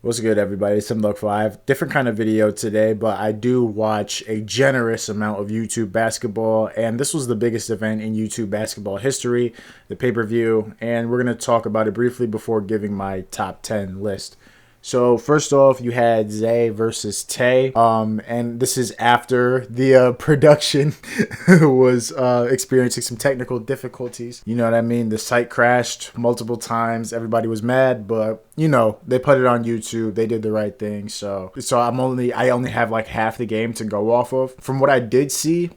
What's good, everybody? It's Look5. Different kind of video today, but I do watch a generous amount of YouTube basketball, and this was the biggest event in YouTube basketball history, the pay-per-view, and we're going to talk about it briefly before giving my top 10 list. So first off, you had Zay versus Tay, and this is after the production was experiencing some technical difficulties. You know what I mean? The site crashed multiple times. Everybody was mad, but you know they put it on YouTube. They did the right thing. So I only have like half the game to go off of. From what I did see,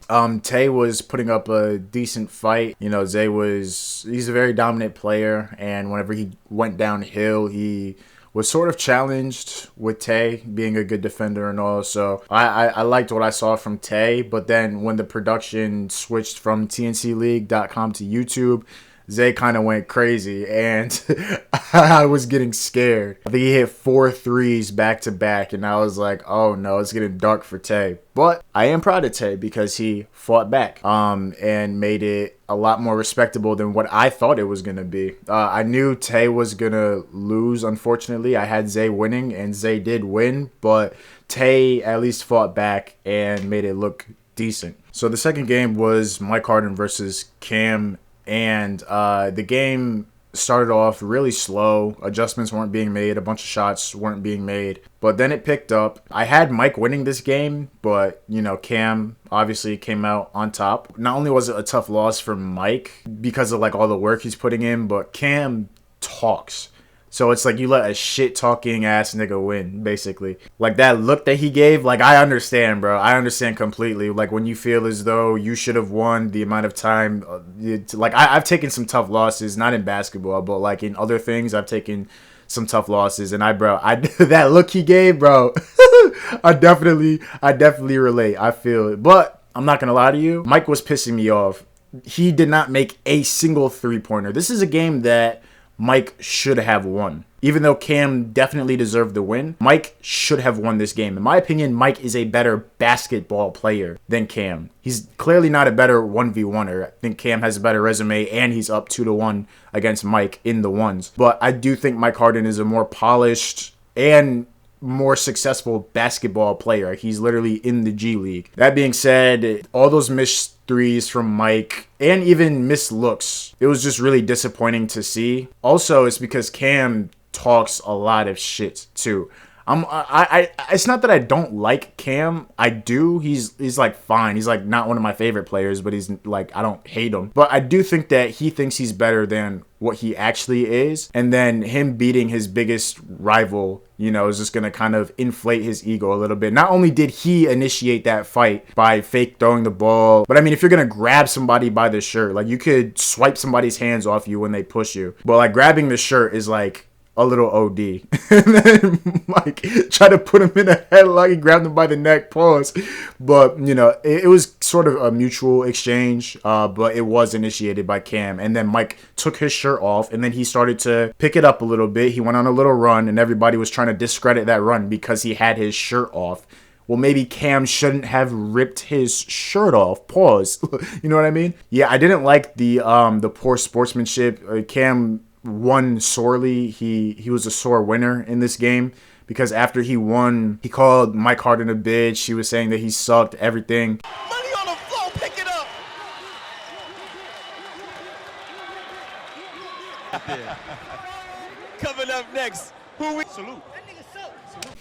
Tay was putting up a decent fight. You know, he's a very dominant player, and whenever he went downhill, he was sort of challenged with Tay being a good defender and all. So I liked what I saw from Tay. But then when the production switched from TNCLeague.com to YouTube, Zay kind of went crazy, and I was getting scared. I think he hit 4 threes back to back, and I was like, oh no, it's getting dark for Tay. But I am proud of Tay because he fought back and made it a lot more respectable than what I thought it was going to be. I knew Tay was going to lose, unfortunately. I had Zay winning, and Zay did win, but Tay at least fought back and made it look decent. So the second game was Mike Harden versus Cam, and the game started off really slow. Adjustments weren't being made. A bunch of shots weren't being made. But then it picked up. I had Mike winning this game, but, you know, Cam obviously came out on top. Not only was it a tough loss for Mike because of, like, all the work he's putting in, but Cam talks. So it's like you let a shit-talking ass nigga win, basically. Like, that look that he gave, like, I understand, bro. I understand completely. Like, when you feel as though you should have won the amount of time. Like, I've taken some tough losses, not in basketball, but, like, in other things, I've taken some tough losses. And that look he gave, bro, I definitely relate. I feel it. But I'm not going to lie to you. Mike was pissing me off. He did not make a single three-pointer. This is a game that Mike should have won. Even though Cam definitely deserved the win, Mike should have won this game. In my opinion, Mike is a better basketball player than Cam. He's clearly not a better 1v1er. I think Cam has a better resume, and he's up 2-1 against Mike in the ones. But I do think Mike Harden is a more polished and more successful basketball player. He's literally in the G League. That being said, all those missed threes from Mike and even missed looks, it was just really disappointing to see. Also, it's because Cam talks a lot of shit too. It's not that I don't like Cam. I do. He's like fine. He's like not one of my favorite players, but he's like, I don't hate him. But I do think that he thinks he's better than what he actually is. And then him beating his biggest rival, you know, is just going to kind of inflate his ego a little bit. Not only did he initiate that fight by fake throwing the ball, but I mean, if you're going to grab somebody by the shirt, like you could swipe somebody's hands off you when they push you. But like grabbing the shirt is like a little OD. And then Mike tried to put him in a headlock. He grabbed him by the neck, pause. But, you know, it was sort of a mutual exchange, but it was initiated by Cam. And then Mike took his shirt off, and then he started to pick it up a little bit. He went on a little run, and everybody was trying to discredit that run because he had his shirt off. Well, maybe Cam shouldn't have ripped his shirt off. Pause. You know what I mean? Yeah, I didn't like the poor sportsmanship. Cam won sorely. He was a sore winner in this game because after he won, he called Mike Harden a bitch. He was saying that he sucked, everything. Money on the floor, pick it up. Coming up next, who we salute.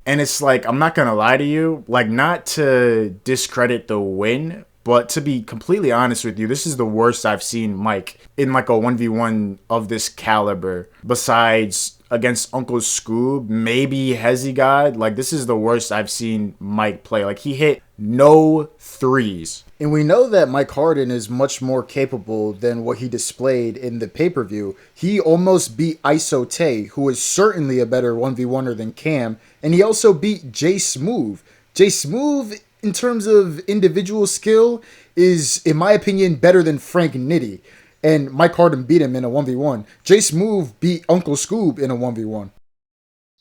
And it's like, I'm not gonna lie to you, like, not to discredit the win, but to be completely honest with you, this is the worst I've seen Mike in like a 1v1 of this caliber. Besides against Uncle Skoob, maybe Hezzy God. Like, this is the worst I've seen Mike play. Like, he hit no threes. And we know that Mike Harden is much more capable than what he displayed in the pay-per-view. He almost beat ISO Tay, who is certainly a better 1v1er than Cam. And he also beat J Smooth. J Smooth, in terms of individual skill, is, in my opinion, better than Frank Nitty. And Mike Harden beat him in a 1v1. J Smooth beat Uncle Skoob in a 1v1.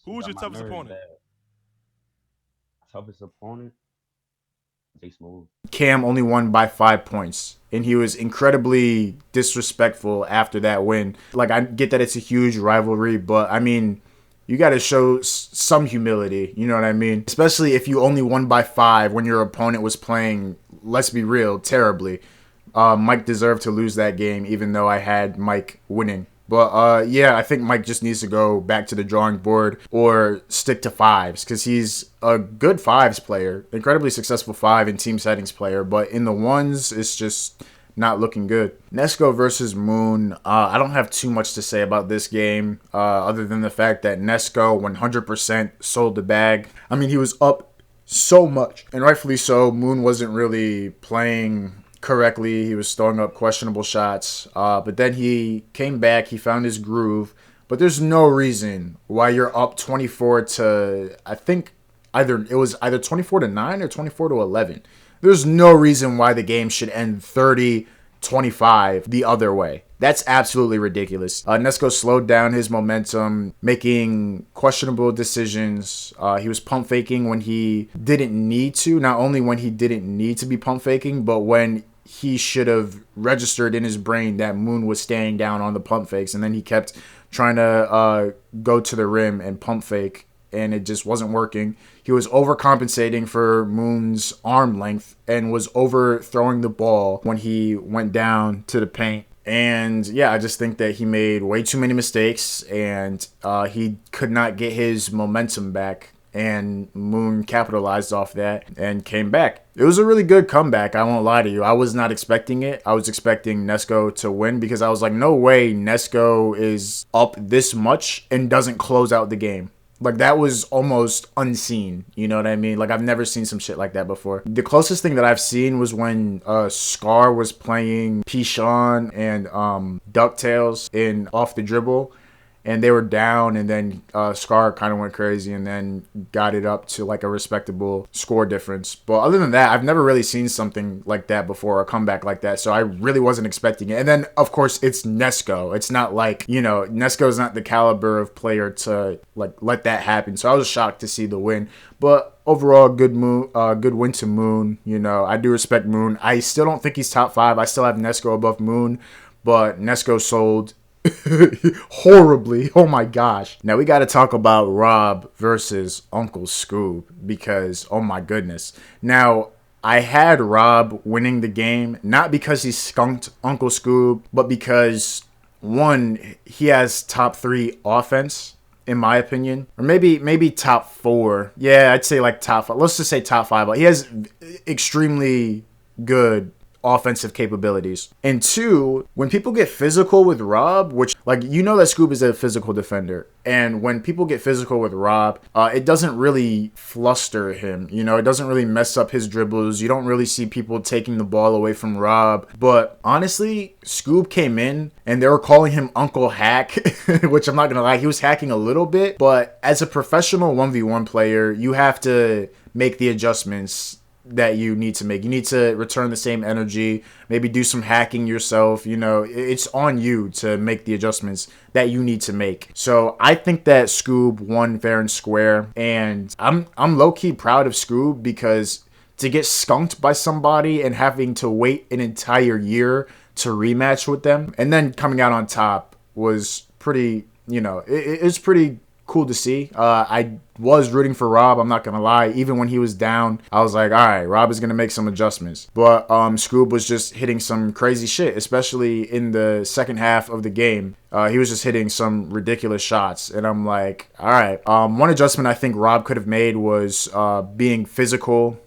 Who was your toughest opponent? Toughest opponent? J Smooth. Cam only won by 5 points. And he was incredibly disrespectful after that win. Like, I get that it's a huge rivalry, but I mean, you got to show some humility. You know what I mean? Especially if you only won by 5 when your opponent was playing, let's be real, terribly. Mike deserved to lose that game, even though I had Mike winning. But yeah, I think Mike just needs to go back to the drawing board or stick to 5s, because he's a good 5s player, incredibly successful 5 and team settings player. But in the 1s, it's just not looking good. Nesco versus Moon. I don't have too much to say about this game other than the fact that Nesco 100% sold the bag. I mean, he was up so much, and rightfully so. Moon wasn't really playing correctly. He was throwing up questionable shots, but then he came back. He found his groove. But there's no reason why you're up 24 to, I think it was either 24 to 9 or 24 to 11. There's no reason why the game should end 30-25 the other way. That's absolutely ridiculous. Nesco slowed down his momentum, making questionable decisions. He was pump faking when he didn't need to. Not only when he didn't need to be pump faking, but when he should have registered in his brain that Moon was staying down on the pump fakes. And then he kept trying to go to the rim and pump fake, and it just wasn't working. He was overcompensating for Moon's arm length and was overthrowing the ball when he went down to the paint. And yeah, I just think that he made way too many mistakes, and he could not get his momentum back. And Moon capitalized off that and came back. It was a really good comeback, I won't lie to you. I was not expecting it. I was expecting Nesco to win, because I was like, no way Nesco is up this much and doesn't close out the game. Like, that was almost unseen, you know what I mean? Like, I've never seen some shit like that before. The closest thing that I've seen was when Scar was playing Pichon and DuckTales in Off the Dribble, and they were down, and then Scar kind of went crazy and then got it up to like a respectable score difference. But other than that, I've never really seen something like that before, a comeback like that, so I really wasn't expecting it. And then, of course, it's Nesco. It's not like, you know, Nesco's not the caliber of player to like let that happen, so I was shocked to see the win. But overall, good win to Moon. You know, I do respect Moon. I still don't think he's top 5. I still have Nesco above Moon, but Nesco sold horribly. Oh my gosh. Now we got to talk about Rob versus Uncle Skoob, because oh my goodness. Now, I had Rob winning the game, not because he skunked Uncle Skoob, but because, one, he has top 3 offense, in my opinion, or maybe top 4. Yeah, I'd say like top 5. Let's just say top 5. But he has extremely good offensive capabilities. And 2, when people get physical with Rob, which, like, you know that Skoob is a physical defender, and when people get physical with Rob, it doesn't really fluster him, you know, it doesn't really mess up his dribbles. You don't really see people taking the ball away from Rob. But honestly, Skoob came in and they were calling him Uncle Hack, which I'm not gonna lie, he was hacking a little bit, but as a professional 1v1 player, you have to make the adjustments that you need to make. You need to return the same energy, maybe do some hacking yourself. You know, it's on you to make the adjustments that you need to make. So I think that Skoob won fair and square, and I'm low-key proud of Skoob, because to get skunked by somebody and having to wait an entire year to rematch with them and then coming out on top was pretty, you know, it's pretty cool to see. I was rooting for Rob, I'm not gonna lie. Even when he was down, I was like, all right, Rob is gonna make some adjustments. But Skoob was just hitting some crazy shit, especially in the second half of the game. He was just hitting some ridiculous shots, and I'm like, all right. One adjustment I think Rob could have made was being physical,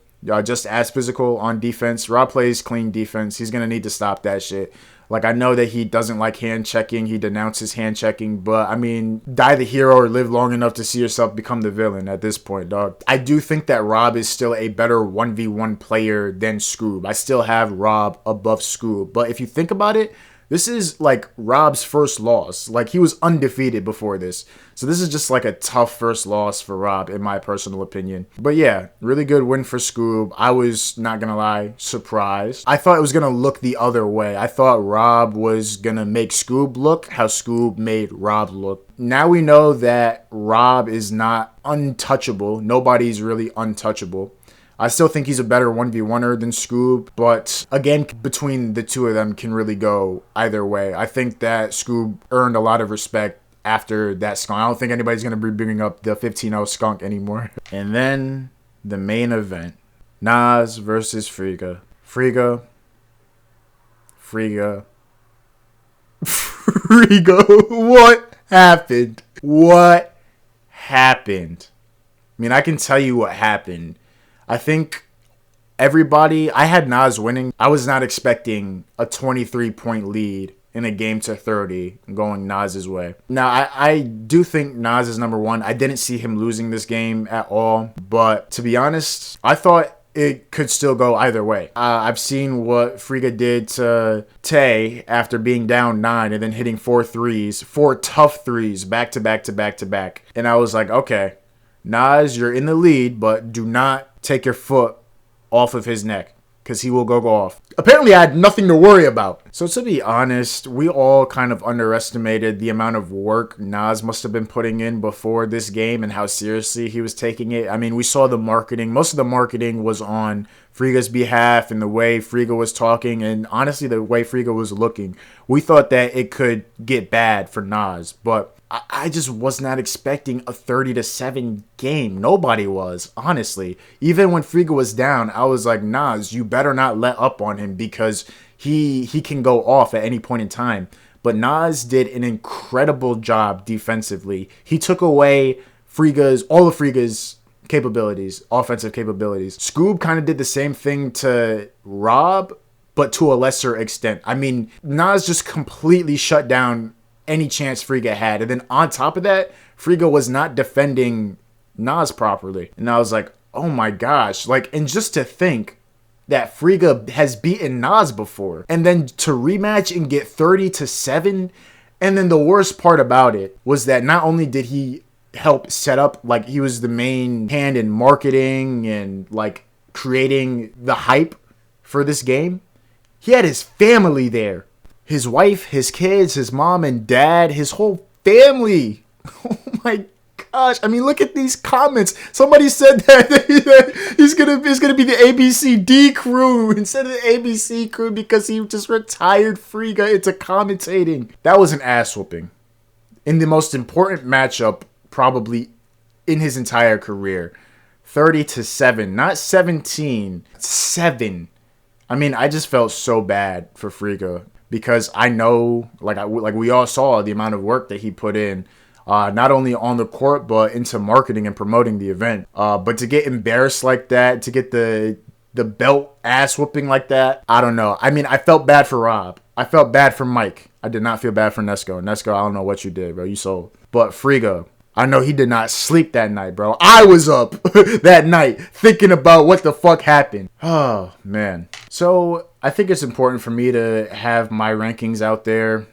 just as physical on defense. Rob plays clean defense. He's gonna need to stop that shit. Like, I know that he doesn't like hand checking. He denounces hand checking. But, I mean, die the hero or live long enough to see yourself become the villain at this point, dog. I do think that Rob is still a better 1v1 player than Skoob. I still have Rob above Skoob. But if you think about it, this is like Rob's first loss. Like, he was undefeated before this. So this is just like a tough first loss for Rob, in my personal opinion. But yeah, really good win for Skoob. I was, not gonna lie, surprised. I thought it was gonna look the other way. I thought Rob was gonna make Skoob look how Skoob made Rob look. Now we know that Rob is not untouchable. Nobody's really untouchable. I still think he's a better 1v1er than Skoob, but again, between the two of them can really go either way. I think that Skoob earned a lot of respect after that skunk. I don't think anybody's going to be bringing up the 15-0 skunk anymore. And then the main event. Nas versus Friga. Friga. What happened? What happened? I mean, I can tell you what happened. I think everybody, I had Nas winning. I was not expecting a 23-point lead in a game to 30 going Nas's way. Now, I do think Nas is number one. I didn't see him losing this game at all. But to be honest, I thought it could still go either way. I've seen what Friga did to Tay after being down 9 and then hitting 4 threes, 4 tough threes back to back to back to back. And I was like, okay, Nas, you're in the lead, but do not take your foot off of his neck, because he will go off. Apparently, I had nothing to worry about. So to be honest, we all kind of underestimated the amount of work Nas must have been putting in before this game and how seriously he was taking it. I mean, we saw the marketing. Most of the marketing was on Friga's behalf and the way Friga was talking and honestly the way Friga was looking. We thought that it could get bad for Nas, but I just was not expecting a 30-7 game. Nobody was, honestly. Even when Friga was down, I was like, Nas, you better not let up on him because he can go off at any point in time. But Nas did an incredible job defensively. He took away all of Friga's capabilities, offensive capabilities. Skoob kind of did the same thing to Rob, but to a lesser extent. I mean, Nas just completely shut down any chance Friga had. And then on top of that, Friga was not defending Nas properly. And I was like, oh my gosh. Like, and just to think that Friga has beaten Nas before. And then to rematch and get 30-7. And then the worst part about it was that not only did he help set up, like he was the main hand in marketing and like creating the hype for this game, he had his family there. His wife, his kids, his mom and dad, his whole family. Oh my gosh. I mean, look at these comments. Somebody said that he's gonna be the ABCD crew instead of the ABC crew because he just retired Friga into commentating. That was an ass whooping. In the most important matchup probably in his entire career. 30-7, not 17, 7. I mean, I just felt so bad for Friga. Because I know, like we all saw the amount of work that he put in, not only on the court, but into marketing and promoting the event. But to get embarrassed like that, to get the belt ass whooping like that, I don't know. I mean, I felt bad for Rob. I felt bad for Mike. I did not feel bad for Nesco. Nesco, I don't know what you did, bro. You sold. But Friga, I know he did not sleep that night, bro. I was up that night thinking about what the fuck happened. Oh, man. So I think it's important for me to have my rankings out there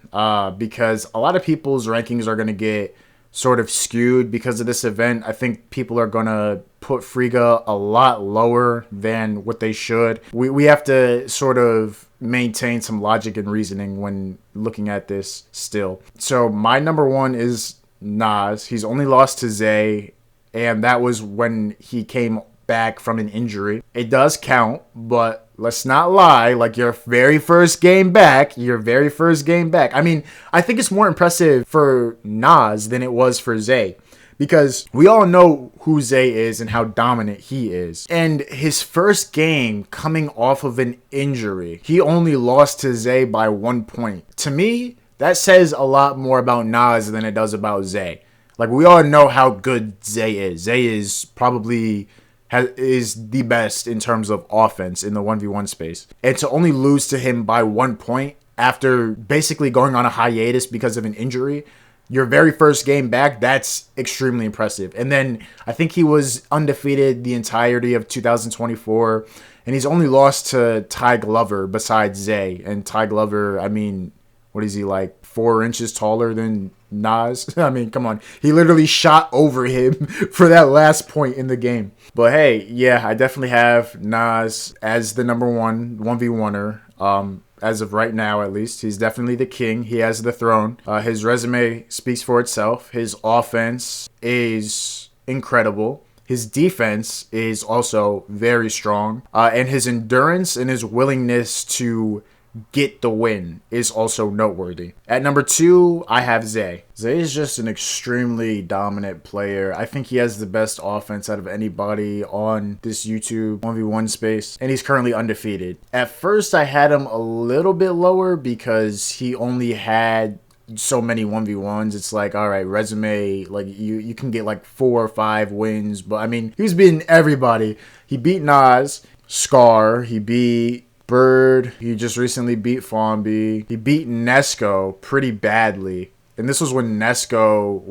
because a lot of people's rankings are going to get sort of skewed because of this event. I think people are going to put Friga a lot lower than what they should. We have to sort of maintain some logic and reasoning when looking at this still. So my number one is Nas. He's only lost to Zay, and that was when he came back from an injury. It does count, but let's not lie. Like your very first game back. I mean, I think it's more impressive for Nas than it was for Zay. Because we all know who Zay is and how dominant he is. And his first game coming off of an injury, he only lost to Zay by 1 point. To me, that says a lot more about Nas than it does about Zay. Like, we all know how good Zay is. Zay is probably is the best in terms of offense in the 1v1 space. And to only lose to him by 1 point after basically going on a hiatus because of an injury, your very first game back, that's extremely impressive. And then I think he was undefeated the entirety of 2024. And he's only lost to Ty Glover besides Zay. And Ty Glover, I mean, what is he, like 4 inches taller than Nas? I mean, come on. He literally shot over him for that last point in the game. But hey, yeah, I definitely have Nas as the number one 1v1er. As of right now, at least. He's definitely the king. He has the throne. His resume speaks for itself. His offense is incredible. His defense is also very strong. And his endurance and his willingness to get the win is also noteworthy. At number 2, I have Zay. Zay is just an extremely dominant player. I think he has the best offense out of anybody on this YouTube 1v1 space, and he's currently undefeated. At first, I had him a little bit lower because he only had so many 1v1s. It's like, all right, resume, like you can get like 4 or 5 wins, but I mean, he was beating everybody. He beat Nas, Scar, he beat Bird, he just recently beat Fombi, he beat Nesco pretty badly. And this was when Nesco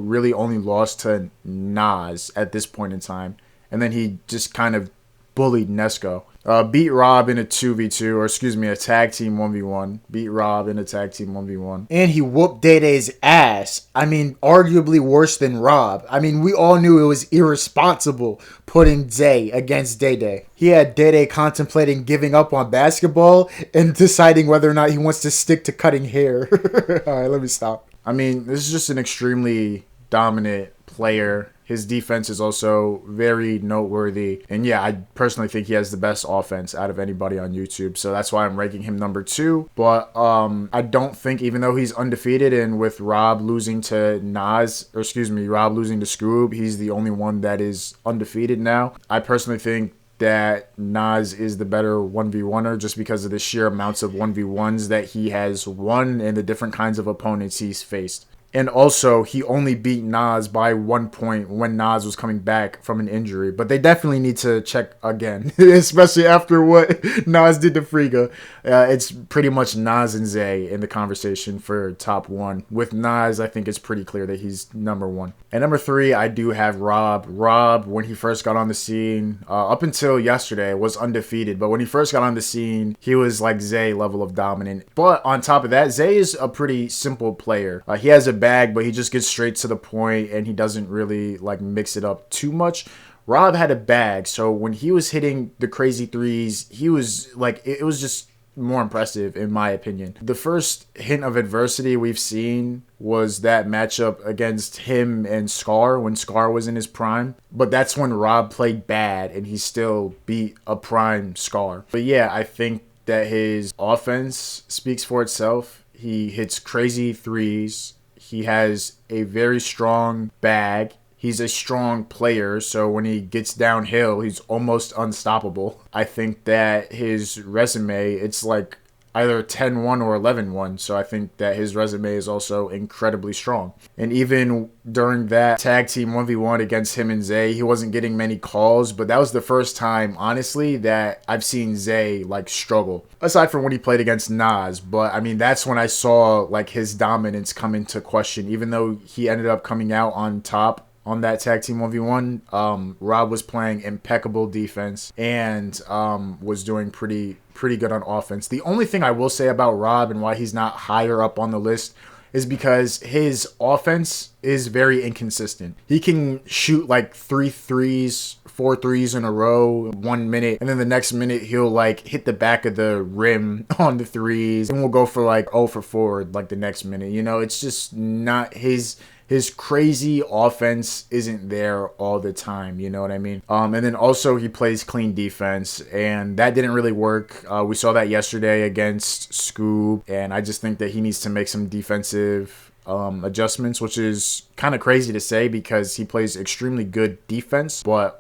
really only lost to Nas at this point in time. And then he just kind of bullied Nesco. Beat Rob in a 2v2, or excuse me, a tag team 1v1. Beat Rob in a tag team 1v1. And he whooped Day Day's ass. I mean, arguably worse than Rob. I mean, we all knew it was irresponsible putting Zay against Day Day. He had Day Day contemplating giving up on basketball and deciding whether or not he wants to stick to cutting hair. Alright, let me stop. I mean, this is just an extremely dominant player. His defense is also very noteworthy. And yeah, I personally think he has the best offense out of anybody on YouTube. So that's why I'm ranking him number 2. But I don't think, even though he's undefeated and with Rob losing to Rob losing to Skoob, he's the only one that is undefeated now. I personally think that Nas is the better 1v1er just because of the sheer amounts of 1v1s that he has won and the different kinds of opponents he's faced. And also, he only beat Nas by 1 point when Nas was coming back from an injury. But they definitely need to check again, especially after what Nas did to Friga. It's pretty much Nas and Zay in the conversation for top 1. With Nas, I think it's pretty clear that he's number 1. At number 3, I do have Rob. Rob, when he first got on the scene, up until yesterday, was undefeated. But when he first got on the scene, he was like Zay level of dominant. But on top of that, Zay is a pretty simple player. He has a bag, but he just gets straight to the point and he doesn't really like mix it up too much. Rob had a bag, so when he was hitting the crazy threes, he was like, it was just more impressive in my opinion. The first hint of adversity we've seen was that matchup against him and Scar when Scar was in his prime, but that's when Rob played bad and he still beat a prime Scar. But yeah, I think that his offense speaks for itself. He hits crazy threes. He has a very strong bag. He's a strong player, so when he gets downhill, he's almost unstoppable. I think that his resume, it's like either 10-1 or 11-1, so I think that his resume is also incredibly strong. And even during that tag team 1v1 against him and Zay, he wasn't getting many calls, but that was the first time, honestly, that I've seen Zay like struggle. Aside from when he played against Nas, but I mean, that's when I saw like his dominance come into question. Even though he ended up coming out on top on that tag team 1v1, Rob was playing impeccable defense and was doing pretty good on offense. The only thing I will say about Rob and why he's not higher up on the list is because his offense is very inconsistent. He can shoot like 3 threes, 4 threes in a row 1 minute, and then the next minute he'll like hit the back of the rim on the threes, and we'll go for like 0 for 4 like the next minute. You know, it's just not his crazy offense isn't there all the time, you know what I mean? And then also he plays clean defense, and that didn't really work. We saw that yesterday against Skoob, and I just think that he needs to make some defensive adjustments, which is kind of crazy to say because he plays extremely good defense, but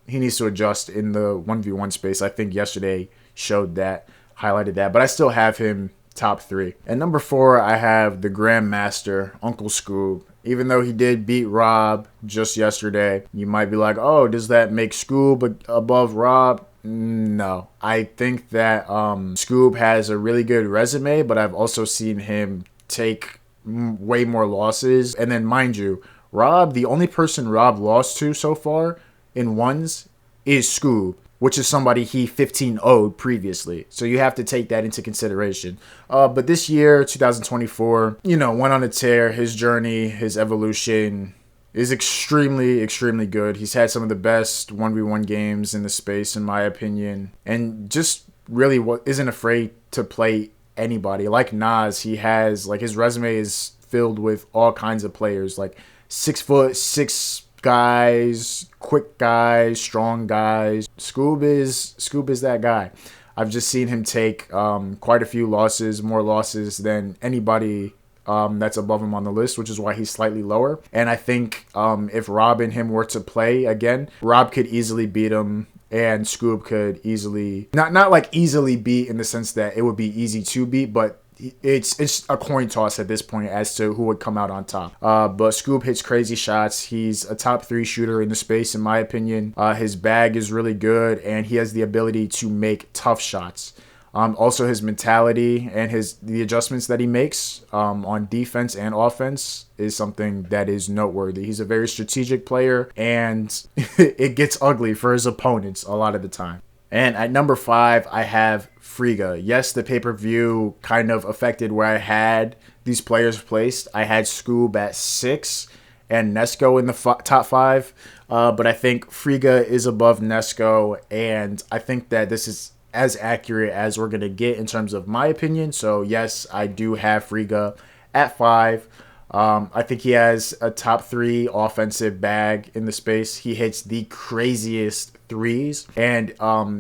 he needs to adjust in the 1v1 space. I think yesterday showed that, highlighted that, but I still have him top 3. At number 4, I have the Grandmaster, Uncle Skoob. Even though he did beat Rob just yesterday, you might be like, oh, does that make Skoob above Rob? No. I think that Skoob has a really good resume, but I've also seen him take way more losses. And then, mind you, Rob, the only person Rob lost to so far in ones is Skoob, which is somebody he 15-0'd previously. So you have to take that into consideration. But this year, 2024, you know, went on a tear. His journey, his evolution is extremely, extremely good. He's had some of the best 1v1 games in the space, in my opinion. And just really isn't afraid to play anybody. Like Nas, he has, like, his resume is filled with all kinds of players. Like 6'6" guys, quick guys, strong guys. Skoob is that guy. I've just seen him take quite a few losses, more losses than anybody that's above him on the list, which is why he's slightly lower. And I think if Rob and him were to play again, Rob could easily beat him, and Skoob could easily, not like easily beat in the sense that it would be easy to beat, but it's a coin toss at this point as to who would come out on top. But Skoob hits crazy shots. He's a top 3 shooter in the space, in my opinion. His bag is really good, and he has the ability to make tough shots. Also, his mentality and the adjustments that he makes on defense and offense is something that is noteworthy. He's a very strategic player, and it gets ugly for his opponents a lot of the time. And at number 5, I have Friga. Yes, the pay-per-view kind of affected where I had these players placed. I had Skoob at 6 and Nesco in the top 5. But I think Friga is above Nesco, and I think that this is as accurate as we're going to get in terms of my opinion. So, yes, I do have Friga at 5. I think he has a top 3 offensive bag in the space. He hits the craziest threes, and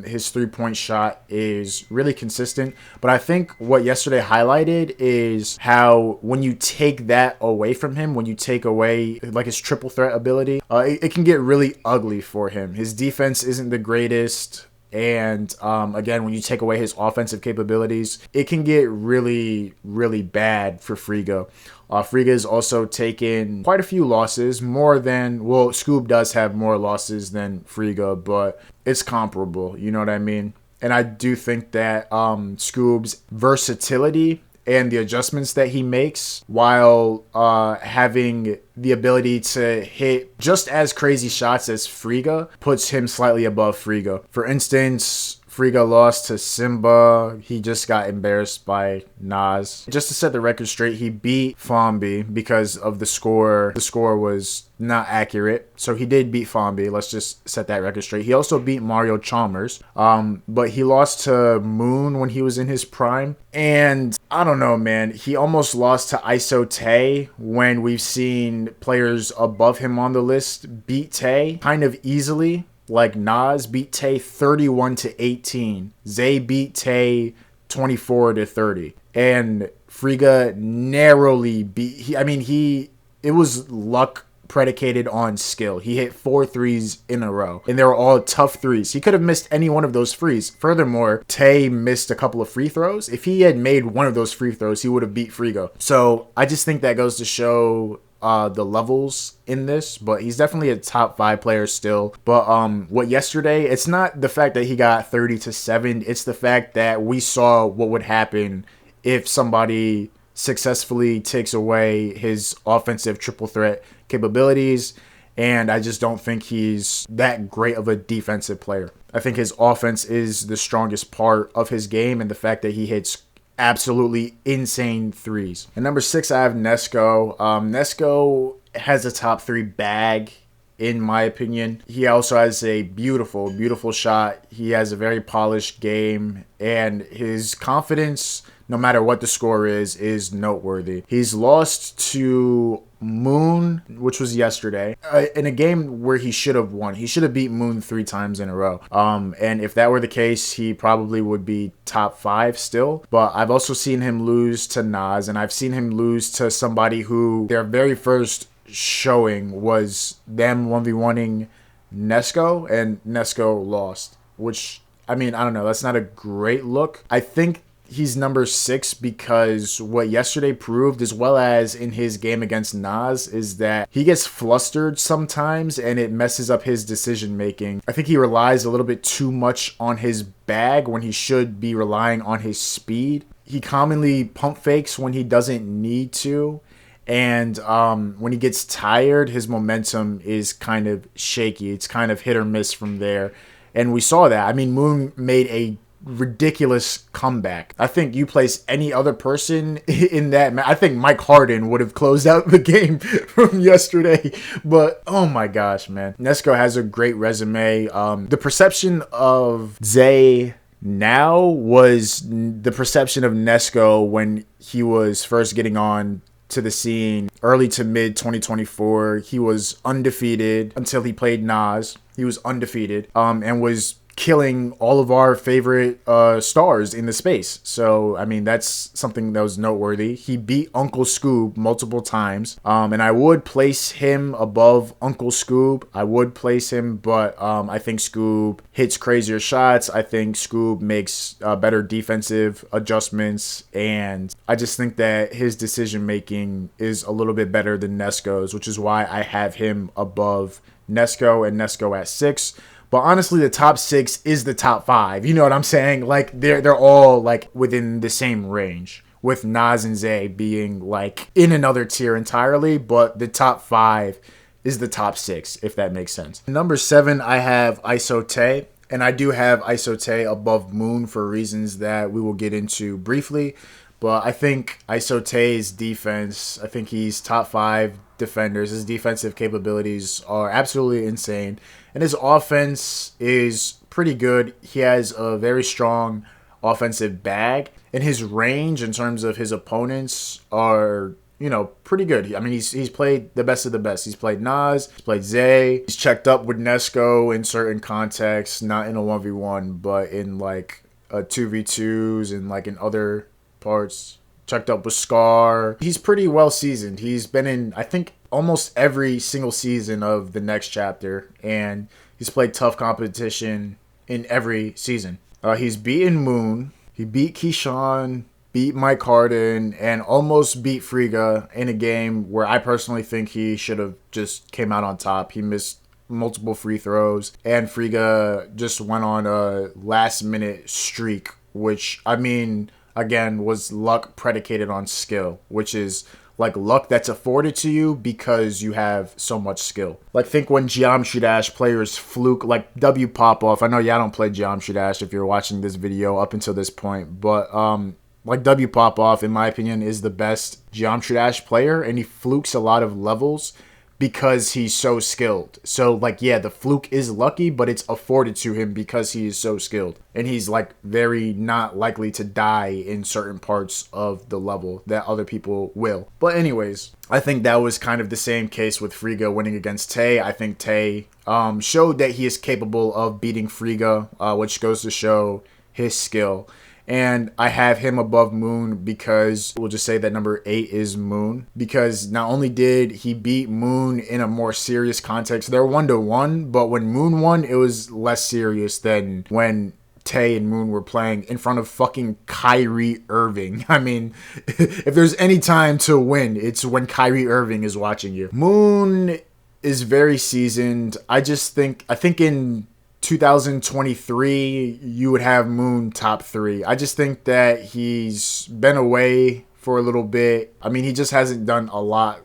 his 3-point shot is really consistent. But I think what yesterday highlighted is how when you take that away from him, when you take away like his triple threat ability, it can get really ugly for him. His defense isn't the greatest. And again, when you take away his offensive capabilities, it can get really, really bad for Friga. Friga has also taken quite a few losses, more than, well, Skoob does have more losses than Friga, but it's comparable, you know what I mean? And I do think that Skoob's versatility and the adjustments that he makes while having the ability to hit just as crazy shots as Friga puts him slightly above Friga. For instance, Friga lost to Simba. He just got embarrassed by Nas. Just to set the record straight, he beat Fombi because of the score. The score was not accurate. So he did beat Fombi. Let's just set that record straight. He also beat Mario Chalmers. But he lost to Moon when he was in his prime. And I don't know, man. He almost lost to ISO Tay when we've seen players above him on the list beat Tay kind of easily. Like Nas beat Tay 31-18. Zay beat Tay 24-30. And Friga narrowly beat... it was luck predicated on skill. He hit 4 threes in a row, and they were all tough threes. He could have missed any one of those threes. Furthermore, Tay missed a couple of free throws. If he had made one of those free throws, he would have beat Friga. So I just think that goes to show the levels in this, but he's definitely a top 5 player still. But what yesterday, it's not the fact that he got 30-7, it's the fact that we saw what would happen if somebody successfully takes away his offensive triple threat capabilities, and I just don't think he's that great of a defensive player. I think his offense is the strongest part of his game, and the fact that he hits absolutely insane threes. And number 6, I have Nesco. Nesco has a top 3 bag, in my opinion. He also has a beautiful, beautiful shot. He has a very polished game, and his confidence, no matter what the score is noteworthy. He's lost to Moon, which was yesterday, in a game where he should have won. He should have beat Moon 3 times in a row. And if that were the case, he probably would be top 5 still. But I've also seen him lose to Nas, and I've seen him lose to somebody who their very first showing was them 1v1ing Nesco, and Nesco lost. Which, I don't know. That's not a great look. I think he's number 6 because what yesterday proved, as well as in his game against Nas, is that he gets flustered sometimes and it messes up his decision making. I think he relies a little bit too much on his bag when he should be relying on his speed. He commonly pump fakes when he doesn't need to. And when he gets tired, his momentum is kind of shaky. It's kind of hit or miss from there. And we saw that. Moon made a ridiculous comeback. I think you place any other person in that I think Mike Harden would have closed out the game from yesterday. But oh my gosh, man. Nesco has a great resume. The perception of Zay now was the perception of Nesco when he was first getting on to the scene early to mid 2024. He was undefeated until he played Nas. He was undefeated and was killing all of our favorite stars in the space. So, I mean, that's something that was noteworthy. He beat Uncle Skoob multiple times. And I would place him above Uncle Skoob. I would place him, but I think Skoob hits crazier shots. I think Skoob makes better defensive adjustments. And I just think that his decision making is a little bit better than Nesco's, which is why I have him above Nesco and Nesco at 6. But honestly, the top 6 is the top 5. You know what I'm saying? Like, they're all, like, within the same range, with Nas and Zay being, like, in another tier entirely. But the top 5 is the top 6, if that makes sense. Number 7, I have Isote. And I do have Isote above Moon for reasons that we will get into briefly. But I think Isote's defense, I think he's top 5 defenders. His defensive capabilities are absolutely insane. And his offense is pretty good. He has a very strong offensive bag. And his range in terms of his opponents are, you know, pretty good. I mean, he's played the best of the best. He's played Nas, he's played Zay. He's checked up with Nesco in certain contexts, not in a 1v1, but in like 2v2s and like in other parts. Checked up with Scar. He's pretty well seasoned. He's been in, I think, almost every single season of the next chapter, and he's played tough competition in every season. He's beaten Moon. He beat Keyshawn, beat Mike Harden, and almost beat Friga in a game where I personally think he should have just came out on top. He missed multiple free throws, and Friga just went on a last-minute streak, which, I mean, again, was luck predicated on skill, which is like luck that's afforded to you because you have so much skill. Like, think when Geometry Dash players fluke, like W Pop Off. I know y'all don't play Geometry Dash if you're watching this video up until this point, but like W Pop Off, in my opinion, is the best Geometry Dash player, and he flukes a lot of levels because he's so skilled. So, like, yeah, the fluke is lucky, but it's afforded to him because he is so skilled. And he's, like, very not likely to die in certain parts of the level that other people will. But anyways, I think that was kind of the same case with Friga winning against Tay. I think Tay showed that he is capable of beating Friga, which goes to show his skill. And I have him above Moon because we'll just say that number 8 is Moon. Because not only did he beat Moon in a more serious context, they're 1-1, but when Moon won, it was less serious than when Tay and Moon were playing in front of fucking Kyrie Irving. I mean, if there's any time to win, it's when Kyrie Irving is watching you. Moon is very seasoned. I think in 2023, you would have Moon top 3. I just think that he's been away for a little bit. I mean, he just hasn't done a lot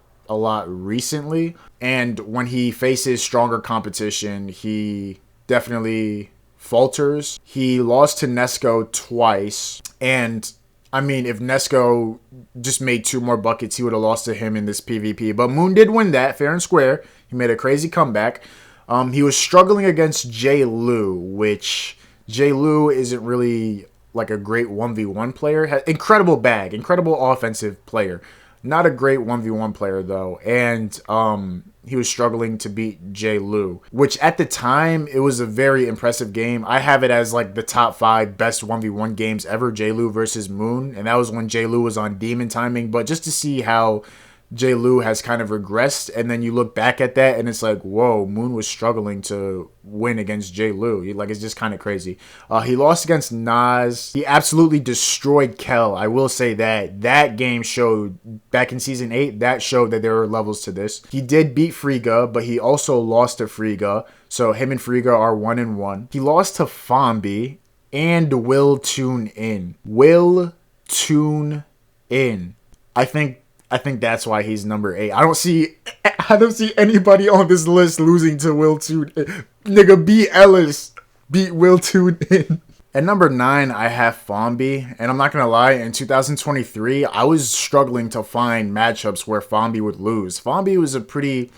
recently. And when he faces stronger competition, he definitely falters. He lost to Nesco twice. And I mean, if Nesco just made 2 more buckets, he would have lost to him in this PvP. But Moon did win that, fair and square. He made a crazy comeback. He was struggling against J. Lou, which J. Lou isn't really like a great 1v1 player. Incredible bag, incredible offensive player. Not a great 1v1 player, though. And he was struggling to beat J. Lou, which at the time, it was a very impressive game. I have it as like the top 5 best 1v1 games ever, J. Lou versus Moon. And that was when J. Lou was on demon timing. But just to see how J. Lou has kind of regressed, and then you look back at that and it's like, whoa, Moon was struggling to win against J. Lou. Like, it's just kind of crazy. He lost against Nas. He absolutely destroyed Kel. I will say that game showed, back in season 8, that showed that there were levels to this. He did beat Friga, but he also lost to Friga. So him and Friga are 1-1. He lost to Fombi and Will Tune In. Will Tune In. I think that's why he's number 8. I don't see anybody on this list losing to Will Tune In. Nigga, B. Ellis beat Will Tune In. At number 9, I have Fombi. And I'm not going to lie, in 2023, I was struggling to find matchups where Fombi would lose. Fombi was a pretty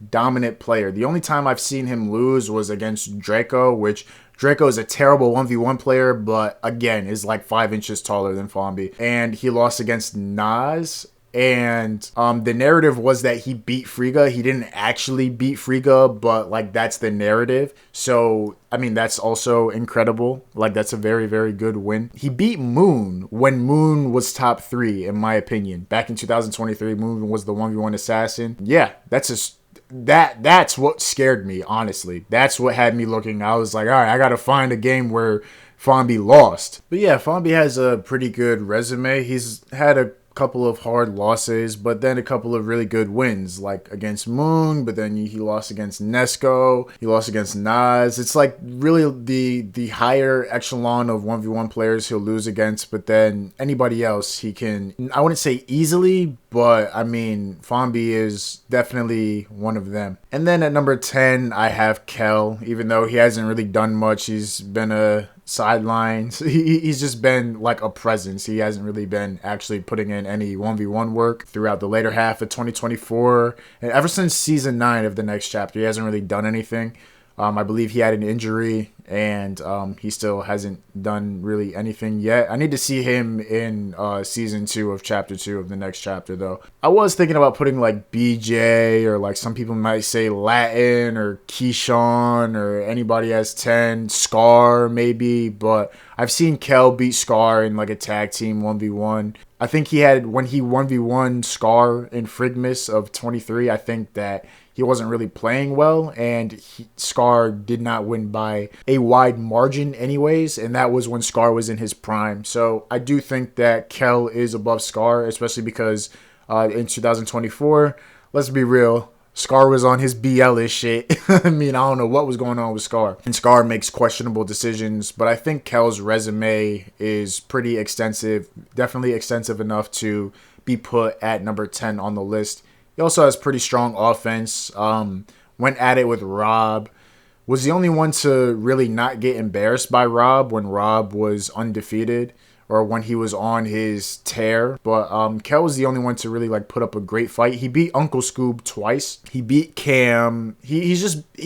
dominant player. The only time I've seen him lose was against Draco, which Draco is a terrible 1v1 player, but again, is like 5 inches taller than Fombi. And he lost against Nas and the narrative was that he beat Friga. He didn't actually beat Friga, but like that's the narrative. So I mean, that's also incredible. Like, that's a very, very good win. He beat Moon when Moon was top 3, in my opinion. Back in 2023, Moon was the 1v1 assassin. Yeah, that's what scared me, honestly. That's what had me looking. I was like, all right, I got to find a game where Fonby lost. But yeah, Fonby has a pretty good resume. He's had a couple of hard losses, but then a couple of really good wins, like against Moon, but then he lost against Nesco, he lost against Nas. It's like really the higher echelon of 1v1 players he'll lose against, but then anybody else he can, I wouldn't say easily, but I mean, Fonby is definitely one of them. And then at number 10, I have Kel. Even though he hasn't really done much, he's been a sideline. He's just been like a presence. He hasn't really been actually putting in any 1v1 work throughout the later half of 2024. And ever since season 9 of the next chapter, he hasn't really done anything. I believe he had an injury, and he still hasn't done really anything yet. I need to see him in season 2 of chapter 2 of the next chapter, though. I was thinking about putting like BJ, or like some people might say Latin, or Keyshawn, or anybody as 10, Scar maybe, but I've seen Kel beat Scar in like a tag team 1v1. I think he had, when he 1v1 Scar in Frigmas of 23, I think that he wasn't really playing well, and Scar did not win by a wide margin anyways, and that was when Scar was in his prime. So I do think that Kel is above Scar, especially because in 2024, let's be real, Scar was on his BL-ish shit. I mean, I don't know what was going on with Scar. And Scar makes questionable decisions, but I think Kel's resume is pretty extensive, definitely extensive enough to be put at number 10 on the list. He also has pretty strong offense. Went at it with Rob. Was the only one to really not get embarrassed by Rob when Rob was undefeated, or when he was on his tear. But Kel was the only one to really like put up a great fight. He beat Uncle Skoob twice. He beat Cam. He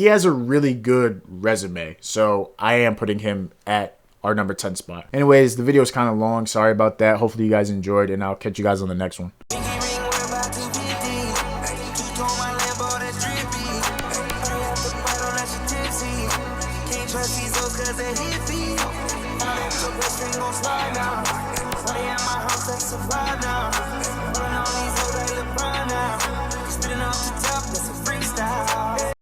has a really good resume. So I am putting him at our number 10 spot. Anyways, the video is kind of long. Sorry about that. Hopefully you guys enjoyed, and I'll catch you guys on the next one. Slide now. Play at my house, that's a vibe now.